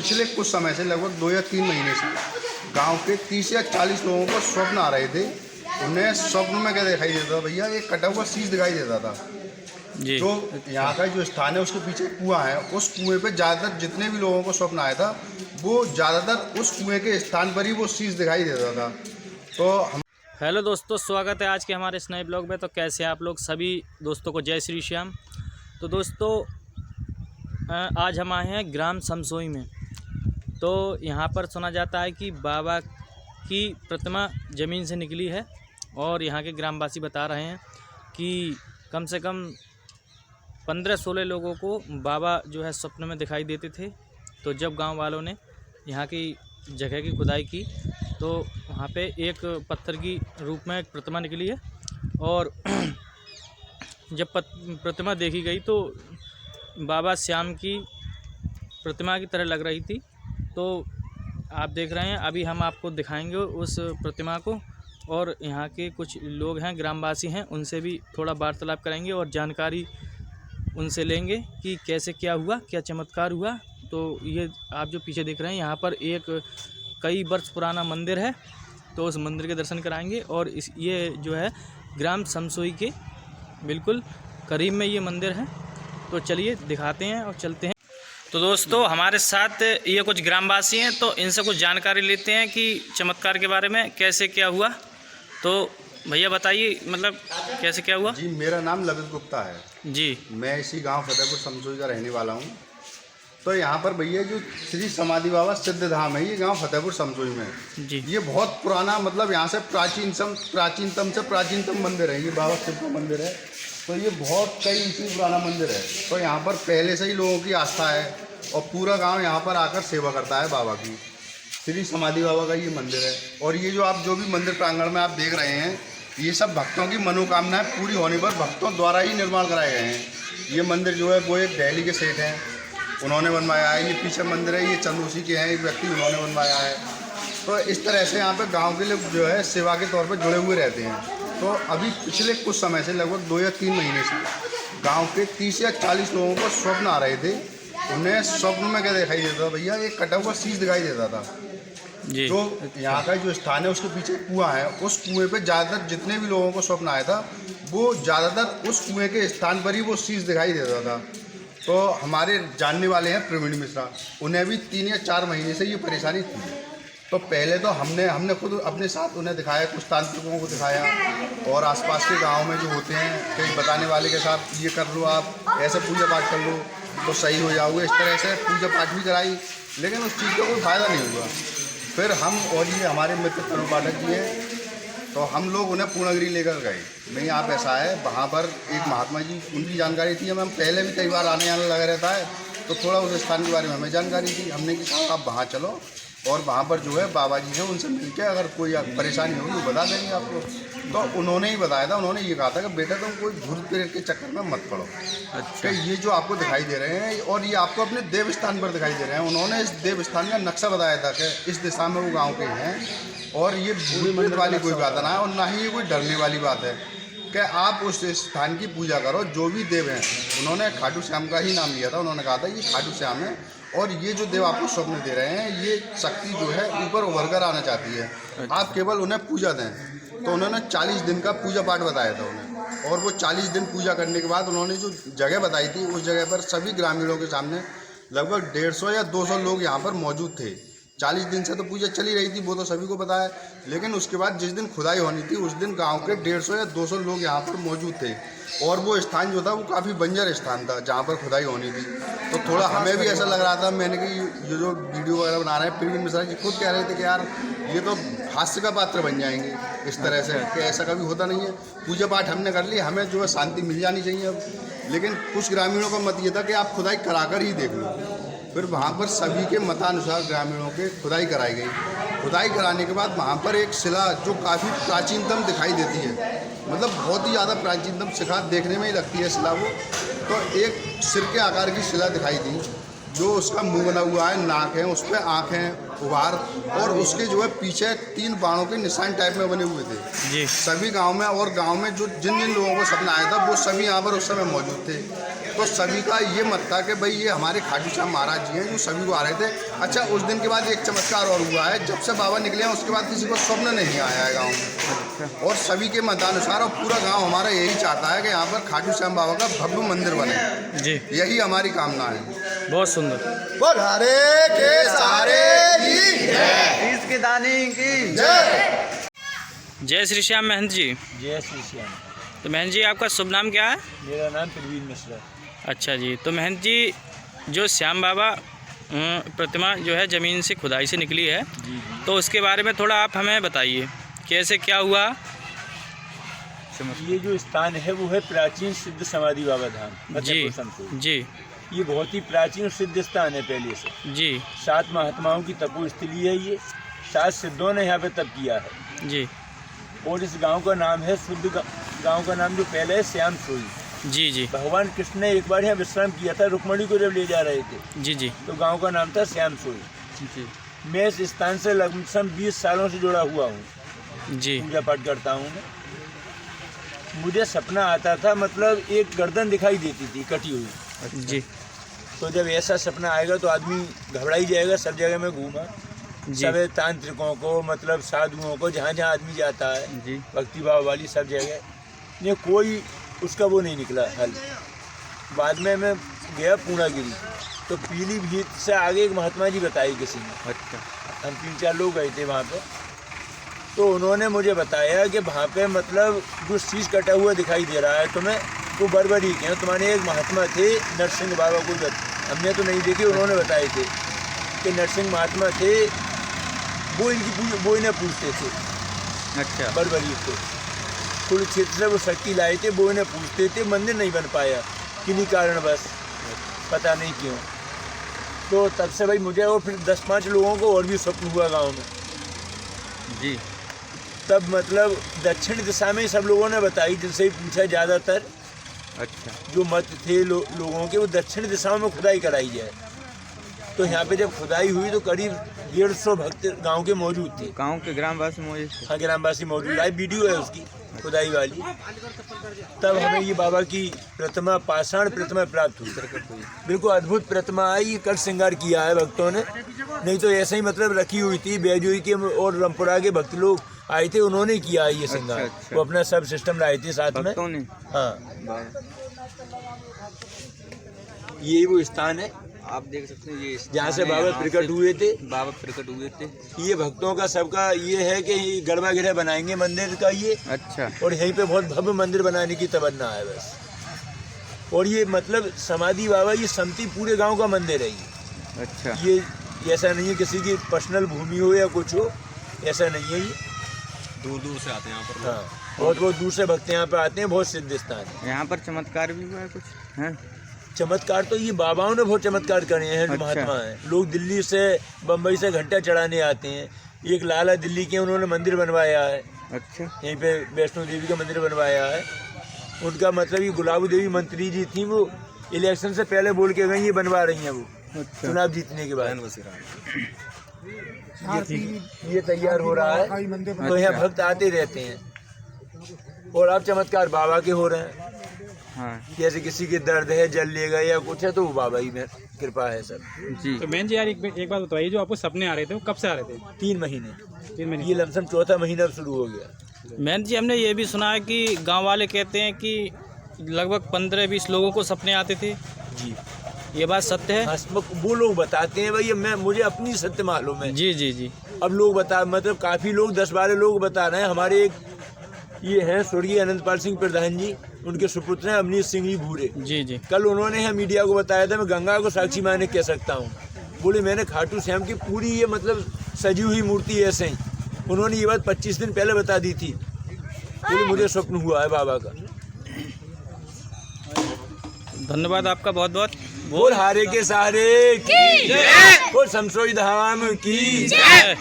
पिछले कुछ समय से लगभग 2 या 3 महीने से गांव के 30 या 40 लोगों को स्वप्न आ रहे थे। उन्हें स्वप्न में क्या दिखाई देता था भैया, एक कटा हुआ शीश दिखाई देता था जी। जो यहाँ का जो स्थान है उसके पीछे कुआं है, उस कुएं पे ज़्यादातर जितने भी लोगों को स्वप्न आया था वो ज़्यादातर उस कुएं के स्थान पर ही वो शीश दिखाई देता था। तो हम हेलो दोस्तों, स्वागत है आज के हमारे इस नए ब्लॉग में। तो कैसे हैं आप लोग सभी दोस्तों को जय श्री श्याम। तो दोस्तों आज हम आए हैं ग्राम समसोई में। तो यहाँ पर सुना जाता है कि बाबा की प्रतिमा ज़मीन से निकली है और यहाँ के ग्रामवासी बता रहे हैं कि कम से कम 15-16 लोगों को बाबा जो है स्वप्न में दिखाई देते थे। तो जब गांव वालों ने यहाँ की जगह की खुदाई की तो वहाँ पे एक पत्थर की रूप में एक प्रतिमा निकली है और जब प्रतिमा देखी गई तो बाबा श्याम की प्रतिमा की तरह लग रही थी। तो आप देख रहे हैं, अभी हम आपको दिखाएंगे उस प्रतिमा को और यहाँ के कुछ लोग हैं, ग्रामवासी हैं, उनसे भी थोड़ा वार्तालाप करेंगे और जानकारी उनसे लेंगे कि कैसे क्या हुआ, क्या चमत्कार हुआ। तो ये आप जो पीछे देख रहे हैं, यहाँ पर एक कई वर्ष पुराना मंदिर है, तो उस मंदिर के दर्शन कराएंगे। और ये जो है ग्राम समसोई के बिल्कुल करीब में ये मंदिर है। तो चलिए दिखाते हैं और चलते हैं। तो दोस्तों हमारे साथ ये कुछ ग्रामवासी हैं, तो इनसे कुछ जानकारी लेते हैं कि चमत्कार के बारे में कैसे क्या हुआ। तो भैया बताइए, मतलब कैसे क्या हुआ। जी, मेरा नाम ललित गुप्ता है जी। मैं इसी गांव फतेहपुर समसोई का रहने वाला हूं। तो यहाँ पर भैया जो श्री समाधि बाबा सिद्ध धाम है, ये गांव फतेहपुर समसोई में है जी। ये बहुत पुराना, मतलब यहाँ से प्राचीनतम मंदिर है। ये बाबा शिव का मंदिर है। तो ये बहुत कई ईस्वी पुराना मंदिर है। तो यहाँ पर पहले से ही लोगों की आस्था है और पूरा गांव यहाँ पर आकर सेवा करता है बाबा की। श्री समाधि बाबा का ये मंदिर है। और ये जो भी मंदिर प्रांगण में आप देख रहे हैं, ये सब भक्तों की मनोकामनाएं पूरी होने पर भक्तों द्वारा ही निर्माण कराए गए हैं। ये मंदिर जो है वो एक दिल्ली के सेठ हैं, उन्होंने बनवाया है। ये पीछे मंदिर है, ये चंदूसी के हैं एक व्यक्ति, उन्होंने बनवाया है। तो इस तरह से यहाँ पे गांव के लोग जो है सेवा के तौर पे जुड़े हुए रहते हैं। तो अभी पिछले कुछ समय से लगभग 2 या 3 महीने से गांव के 30 या 40 लोगों को स्वप्न आ रहे थे। उन्हें स्वप्न में क्या दिखाई देता था भैया, एक कटा हुआ शीश दिखाई देता था जी। जो यहाँ का जो स्थान है उसके पीछे कुआं है, उस कुएं पे ज़्यादातर जितने भी लोगों को स्वप्न आया था वो ज़्यादातर उस कुएं के स्थान पर ही वो शीश दिखाई देता था। तो हमारे जानने वाले हैं प्रवीण मिश्रा, उन्हें भी 3 या 4 महीने से ये परेशानी थी। तो पहले तो हमने खुद अपने साथ उन्हें दिखाया, कुछ तांत्रिकों को दिखाया और आसपास के गांव में जो होते हैं कई बताने वाले के साथ, ये कर लो, आप ऐसे पूजा पाठ कर लो तो सही हो जाओगे। इस तरह से पूजा पाठ भी कराई, लेकिन उस चीज़ का कोई फ़ायदा नहीं हुआ। फिर हम और ये हमारे मित्र तरुण पाठक जी हैं, तो हम लोग उन्हें पूर्णगिरी लेकर गए। नहीं, आप ऐसा है, वहाँ पर एक महात्मा जी, उनकी जानकारी थी, हमें पहले भी कई बार आने लगा रहता है, तो थोड़ा उस स्थान के बारे में हमें जानकारी थी। हमने कहा आप वहाँ चलो और वहाँ पर जो है बाबा जी हैं, उनसे मिलकर अगर कोई परेशानी होगी वो बता देंगे आपको। तो उन्होंने ही बताया था, उन्होंने ये कहा था कि बेटा तुम कोई भूत प्रेत के चक्कर में मत पड़ो। अच्छा। ये जो आपको दिखाई दे रहे हैं और ये आपको अपने देव स्थान पर दिखाई दे रहे हैं। उन्होंने इस देव स्थान का नक्शा बताया था कि इस दिशा में वो गाँव के हैं और ये भूत प्रेत वाली कोई बात ना है और ना ही ये कोई डरने वाली बात है कि आप उस स्थान की पूजा करो। जो भी देव हैं, उन्होंने खाटू श्याम का ही नाम लिया था। उन्होंने कहा था ये खाटू श्याम है और ये जो देव आपको स्वप्न दे रहे हैं, ये शक्ति जो है ऊपर उभर कर आना चाहती है। आप केवल उन्हें पूजा दें। तो उन्होंने 40 दिन का पूजा पाठ बताया था उन्हें, और वो 40 दिन पूजा करने के बाद उन्होंने जो जगह बताई थी, उस जगह पर सभी ग्रामीणों के सामने लगभग 150 या 200 लोग यहाँ पर मौजूद थे। 40 दिन से तो पूजा चली रही थी, वो तो सभी को पता है। लेकिन उसके बाद जिस दिन खुदाई होनी थी, उस दिन गांव के 150 या 200 लोग यहाँ पर मौजूद थे और वो स्थान जो था वो काफ़ी बंजर स्थान था जहाँ पर खुदाई होनी थी। तो थोड़ा हमें भी ऐसा लग रहा था, मैंने कि ये जो वीडियो वगैरह बना रहे हैं, प्रवीण मिश्रा जी खुद कह रहे थे कि यार ये तो हास्य का पात्र बन जाएंगे इस तरह से, कि ऐसा कभी होता नहीं है। पूजा पाठ हमने कर ली, हमें जो है शांति मिल जानी चाहिए अब। लेकिन कुछ ग्रामीणों का मत ये था कि आप खुदाई कराकर ही देख लो। फिर वहाँ पर सभी के मतानुसार ग्रामीणों के खुदाई कराई गई। खुदाई कराने के बाद वहाँ पर एक शिला जो काफ़ी प्राचीनतम दिखाई देती है, मतलब बहुत ही ज़्यादा प्राचीनतम शिला देखने में ही लगती है शिला वो। तो एक सिर के आकार की शिला दिखाई दी, जो उसका मुंह बना हुआ है, नाक है, उस पर आँखें, उभार और उसके जो है पीछे 3 बाणों के निशान टाइप में बने हुए थे जी। सभी गांव में, और गांव में जो जिन जिन लोगों को सपना आया था वो सभी यहाँ पर उस समय मौजूद थे। तो सभी का ये मत था कि भाई ये हमारे खाटू श्याम महाराज जी हैं जो सभी को आ रहे थे। अच्छा, उस दिन के बाद एक चमत्कार और हुआ है, जब से बाबा निकले हैं उसके बाद किसी को स्वप्न नहीं आया है गाँव में। और सभी के मतानुसार और पूरा गाँव हमारा यही चाहता है कि यहाँ पर खाटू श्याम बाबा का भव्य मंदिर बने जी, यही हमारी कामना है। बहुत सुंदर। बोल हरे के सहारे की जय, इसके दानी की जय। जय श्री श्याम महंत जी। जय श्री श्याम। तो महंत जी आपका शुभ नाम क्या है? मेरा नाम प्रवीण मिश्रा। अच्छा जी। तो महंत जी, जो श्याम बाबा प्रतिमा जो है ज़मीन से खुदाई से निकली है, तो उसके बारे में थोड़ा आप हमें बताइए, कैसे क्या हुआ? ये जो स्थान है वो है प्राचीन सिद्ध समाधि बाबा धाम जी जी। ये बहुत ही प्राचीन सिद्ध स्थान है पहले से जी। 7 महात्माओं की तपोस्थली है ये। 7 सिद्धों ने यहाँ पे तप किया है जी। और इस गांव का नाम है शुद्ध गांव का नाम जो पहले है श्याम सोई। जी जी। भगवान कृष्ण ने एक बार यहाँ विश्राम किया था, रुक्मणी को जब ले जा रहे थे। जी जी। तो गांव का नाम था श्याम सोई जी। मैं इस स्थान से लगभग 20 सालों से जुड़ा हुआ हूँ जी। पूजा पाठ करता हूँ मैं। मुझे सपना आता था, मतलब एक गर्दन दिखाई देती थी कटी हुई जी। तो जब ऐसा सपना आएगा तो आदमी घबरा ही जाएगा। सब जगह में घूमा, सब तांत्रिकों को, मतलब साधुओं को, जहाँ जहाँ आदमी जाता है जी, भक्ति भाव वाली सब जगह ने कोई उसका वो नहीं निकला हल। बाद में मैं गया पूर्णागिरी, तो पीलीभीत से आगे एक महात्मा जी बताई किसी ने। अच्छा। हम 3-4 लोग गए थे वहाँ पे, तो उन्होंने मुझे बताया कि वहाँ पे मतलब जो शीश कटा हुआ दिखाई दे रहा है तुम्हें, वो बरबरी के हैं। तुम्हारे एक महात्मा थे नरसिंह बाबा को, हमने तो नहीं देखे, उन्होंने बताए थे कि नरसिंह महात्मा थे, वो इन्हें पूछते थे। अच्छा। बरबरी को कुल क्षेत्र से वो शक्ति लाए थे, वो इन्हें पूछते थे। मंदिर नहीं बन पाया किन्हीं कारण, बस पता नहीं क्यों। तो तब से भाई मुझे और फिर 10-5 लोगों को और भी स्वप्न हुआ गाँव में जी। तब मतलब दक्षिण दिशा में सब लोगों ने बताई, जिनसे ही पूछा ज़्यादातर। अच्छा। जो मत थे लोगों के, वो दक्षिण दिशा में खुदाई कराई जाए। तो यहाँ पे जब खुदाई हुई तो करीब 150 भक्त गांव के मौजूद थे। गांव के ग्रामवासी मौजूद थे? हाँ, ग्रामवासी मौजूद। लाइव वीडियो है उसकी खुदाई वाली। तब हमें ये बाबा की प्रतिमा, पाषाण प्रतिमा प्राप्त हुई। बिल्कुल अद्भुत प्रतिमा है। ये कर श्रृंगार किया है भक्तों ने, नहीं तो ऐसे ही मतलब रखी हुई थी। बैजोई के और रामपुरा के भक्त लोग आए थे, उन्होंने किया है ये श्रृंगार। अच्छा। वो अपना सब सिस्टम लाए थे साथ में। हाँ, यही वो स्थान है, आप देख सकते हैं, ये जहाँ से बाबा प्रकट हुए थे। बाबा प्रकट हुए थे। ये भक्तों का सबका ये है कि गरबा गृह बनाएंगे मंदिर का ये। अच्छा। और यहीं पे बहुत भव्य मंदिर बनाने की तमन्ना है बस। और ये मतलब समाधि बाबा, ये समती पूरे गांव का मंदिर है ये। अच्छा। ये ऐसा नहीं है किसी की पर्सनल भूमि हो या कुछ हो, ऐसा नहीं है। ये दूर दूर से आते हैं यहाँ पर। हाँ, बहुत दूर से भक्त यहाँ पे आते हैं। बहुत सिद्ध स्थान है। यहाँ पर चमत्कार भी हुआ है कुछ है? चमत्कार तो ये बाबाओं ने बहुत चमत्कार करे हैं। जो अच्छा। महात्मा हैं, लोग दिल्ली से, बम्बई से घंटा चढ़ाने आते हैं। एक लाला दिल्ली के, उन्होंने मंदिर बनवाया है। अच्छा। यहीं पे वैष्णो देवी का मंदिर बनवाया है। उनका मतलब ये गुलाबू देवी मंत्री जी थी, वो इलेक्शन से पहले बोल के गई ये बनवा रही हैं वो। अच्छा। चुनाव जीतने के बाद ये तैयार हो रहा है, तो यहाँ भक्त आते रहते हैं। और अब चमत्कार बाबा के हो रहे हैं। हाँ। जैसे किसी के दर्द है, जल ले गए या कुछ है, तो वो बाबा ही में कृपा है सब। जी। तो मैन जी यार एक बात बताइए, जो आपको सपने आ रहे थे वो कब से आ रहे थे? 3 महीने। 3 महीने। ये लमसम 4था महीना अब शुरू हो गया। मैन जी, हमने ये भी सुना है कि गांव वाले कहते हैं कि लगभग 15-20 लोगों को सपने आते थे। जी, ये बात सत्य है? वो लोग बताते हैं भाई, मुझे अपनी सत्य मालूम है। जी जी जी। अब लोग बता, मतलब काफ़ी लोग 10-12 लोग बता रहे हैं। हमारे एक ये हैं स्वर्गीय अनंतपाल सिंह प्रधान जी, उनके सुपुत्र हैं अवनीश सिंह जी भूरे। जी जी। कल उन्होंने मीडिया को बताया था, मैं गंगा को साक्षी माने कह सकता हूँ। बोले मैंने खाटू श्याम की पूरी ये मतलब सजी हुई मूर्ति ऐसे ही। उन्होंने ये बात 25 दिन पहले बता दी थी। बोले मुझे स्वप्न हुआ है बाबा का। धन्यवाद आपका बहुत बहुत। बोल हारे के सहारे की जय, बोल शमसोई धाम की जय।